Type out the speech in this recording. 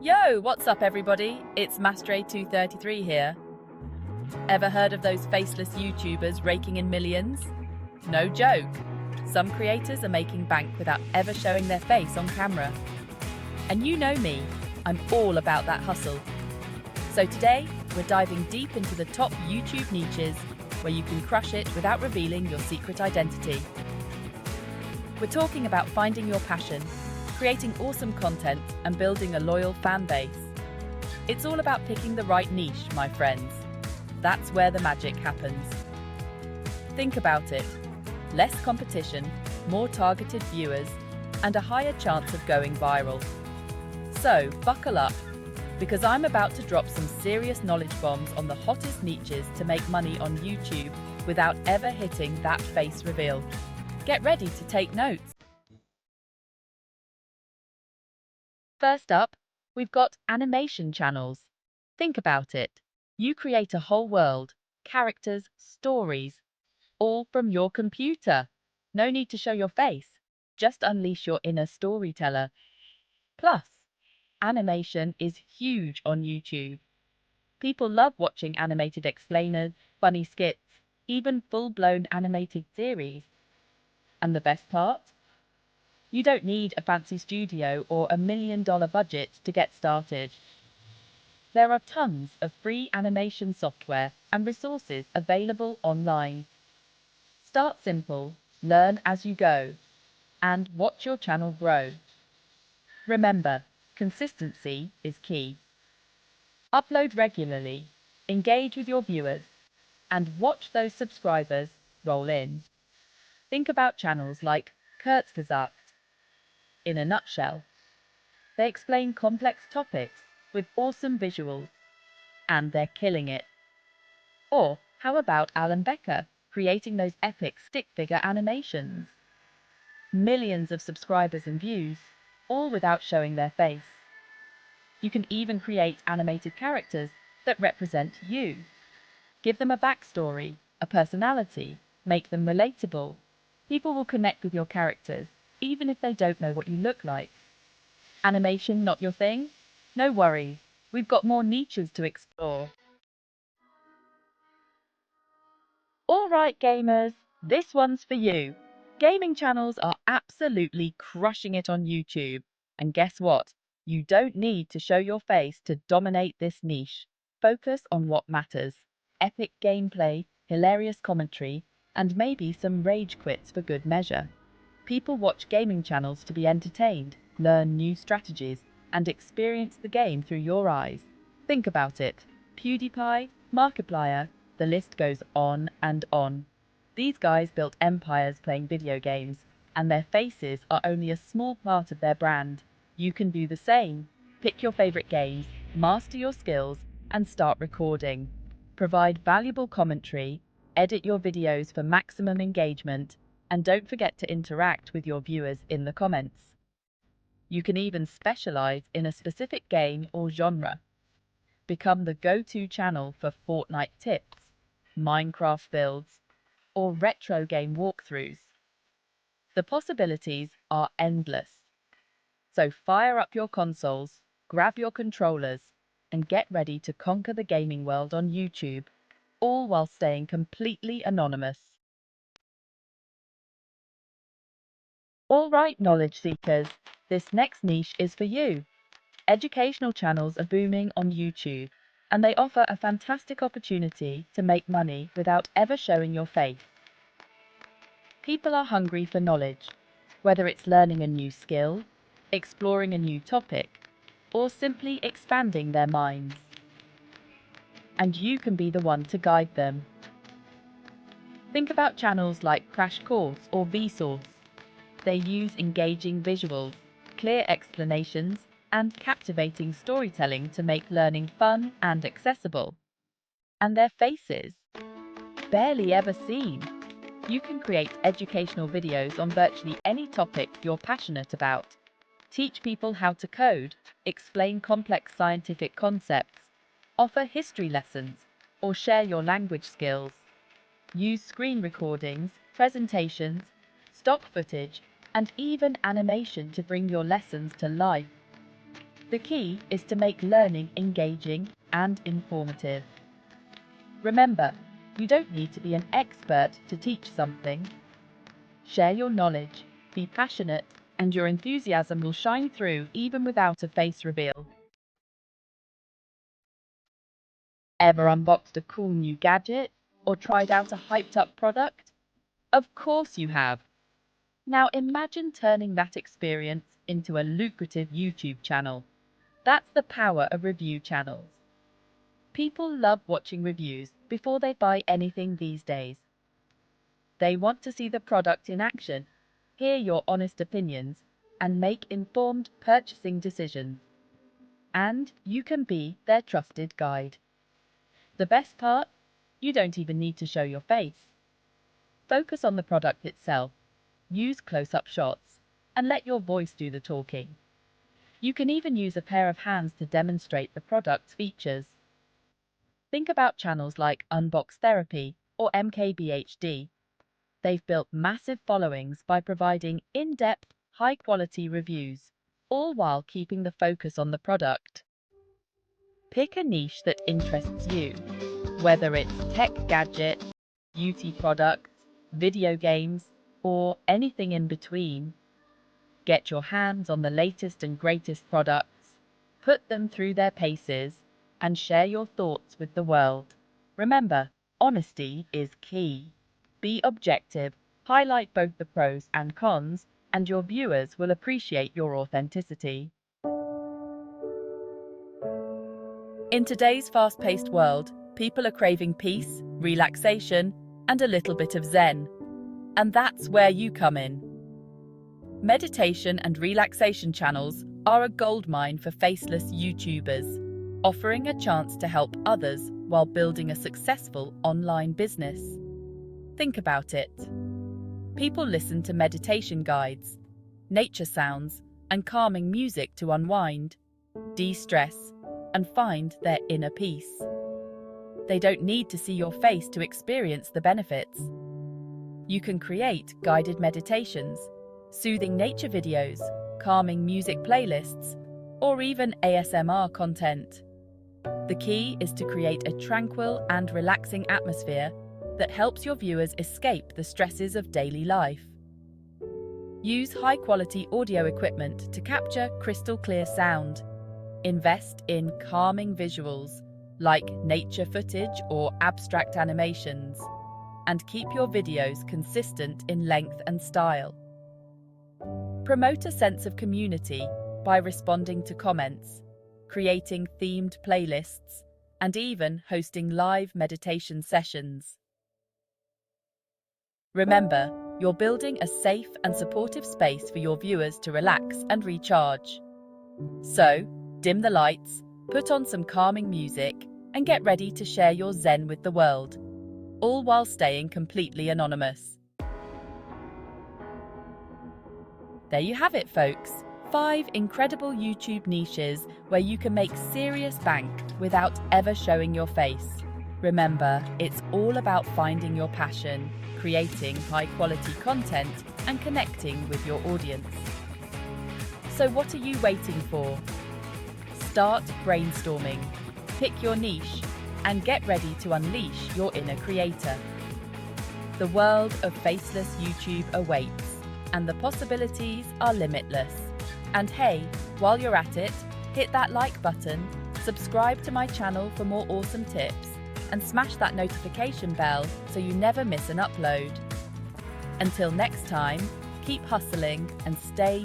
Yo, what's up everybody? It's Mastray233 here. Ever heard of those faceless YouTubers raking in millions? No joke. Some creators are making bank without ever showing their face on camera. And you know me, I'm all about that hustle. So today, we're diving deep into the top YouTube niches where you can crush it without revealing your secret identity. We're talking about finding your passion, creating awesome content, and building a loyal fan base. It's all about picking the right niche, my friends. That's where the magic happens. Think about it. Less competition, more targeted viewers, and a higher chance of going viral. So, buckle up, because I'm about to drop some serious knowledge bombs on the hottest niches to make money on YouTube without ever hitting that face reveal. Get ready to take notes. First up, we've got animation channels. Think about it. You create a whole world, characters, stories, all from your computer. No need to show your face. Just unleash your inner storyteller. Plus, animation is huge on YouTube. People love watching animated explainers, funny skits, even full-blown animated series. And the best part? You don't need a fancy studio or $1 million budget to get started. There are tons of free animation software and resources available online. Start simple, learn as you go, and watch your channel grow. Remember, consistency is key. Upload regularly, engage with your viewers, and watch those subscribers roll in. Think about channels like Kurzgesagt. In a nutshell, they explain complex topics with awesome visuals, and they're killing it. Or how about Alan Becker, creating those epic stick figure animations? Millions of subscribers and views, all without showing their face. You can even create animated characters that represent you. Give them a backstory, a personality, make them relatable. People will connect with your characters, even if they don't know what you look like. Animation not your thing? No worries, we've got more niches to explore. Alright gamers, this one's for you. Gaming channels are absolutely crushing it on YouTube. And guess what? You don't need to show your face to dominate this niche. Focus on what matters. Epic gameplay, hilarious commentary, and maybe some rage quits for good measure. People watch gaming channels to be entertained, learn new strategies, and experience the game through your eyes. Think about it. PewDiePie, Markiplier, the list goes on and on. These guys built empires playing video games, and their faces are only a small part of their brand. You can do the same. Pick your favorite games, master your skills, and start recording. Provide valuable commentary, edit your videos for maximum engagement, and don't forget to interact with your viewers in the comments. You can even specialize in a specific game or genre. Become the go-to channel for Fortnite tips, Minecraft builds, or retro game walkthroughs. The possibilities are endless. So fire up your consoles, grab your controllers, and get ready to conquer the gaming world on YouTube, all while staying completely anonymous. Alright, knowledge seekers, this next niche is for you. Educational channels are booming on YouTube, and they offer a fantastic opportunity to make money without ever showing your face. People are hungry for knowledge, whether it's learning a new skill, exploring a new topic, or simply expanding their minds. And you can be the one to guide them. Think about channels like Crash Course or Vsauce. They use engaging visuals, clear explanations, and captivating storytelling to make learning fun and accessible. And their faces, barely ever seen. You can create educational videos on virtually any topic you're passionate about. Teach people how to code, explain complex scientific concepts, offer history lessons, or share your language skills. Use screen recordings, presentations, stock footage, and even animation to bring your lessons to life. The key is to make learning engaging and informative. Remember, you don't need to be an expert to teach something. Share your knowledge, be passionate, and your enthusiasm will shine through even without a face reveal. Ever unboxed a cool new gadget or tried out a hyped-up product? Of course you have. Now imagine turning that experience into a lucrative YouTube channel. That's the power of review channels. People love watching reviews before they buy anything these days. They want to see the product in action, hear your honest opinions, and make informed purchasing decisions. And you can be their trusted guide. The best part? You don't even need to show your face. Focus on the product itself, use close-up shots, and let your voice do the talking. You can even use a pair of hands to demonstrate the product's features. Think about channels like Unbox Therapy or MKBHD. They've built massive followings by providing in-depth, high-quality reviews, all while keeping the focus on the product. Pick a niche that interests you, whether it's tech gadgets, beauty products, video games, or anything in between. Get your hands on the latest and greatest products, put them through their paces, and share your thoughts with the world. Remember, honesty is key. Be objective, highlight both the pros and cons, and your viewers will appreciate your authenticity. In today's fast-paced world, people are craving peace, relaxation, and a little bit of zen. And that's where you come in. Meditation and relaxation channels are a goldmine for faceless YouTubers, offering a chance to help others while building a successful online business. Think about it. People listen to meditation guides, nature sounds, and calming music to unwind, de-stress, and find their inner peace. They don't need to see your face to experience the benefits. You can create guided meditations, soothing nature videos, calming music playlists, or even ASMR content. The key is to create a tranquil and relaxing atmosphere that helps your viewers escape the stresses of daily life. Use high-quality audio equipment to capture crystal-clear sound. Invest in calming visuals, like nature footage or abstract animations, and keep your videos consistent in length and style. Promote a sense of community by responding to comments, creating themed playlists, and even hosting live meditation sessions. Remember, you're building a safe and supportive space for your viewers to relax and recharge. So, dim the lights, put on some calming music, and get ready to share your zen with the world, all while staying completely anonymous. There you have it, folks. 5 incredible YouTube niches where you can make serious bank without ever showing your face. Remember, it's all about finding your passion, creating high-quality content, and connecting with your audience. So what are you waiting for? Start brainstorming, pick your niche, and get ready to unleash your inner creator. The world of faceless YouTube awaits, and the possibilities are limitless. And hey, while you're at it, hit that like button, subscribe to my channel for more awesome tips, and smash that notification bell so you never miss an upload. Until next time, keep hustling and stay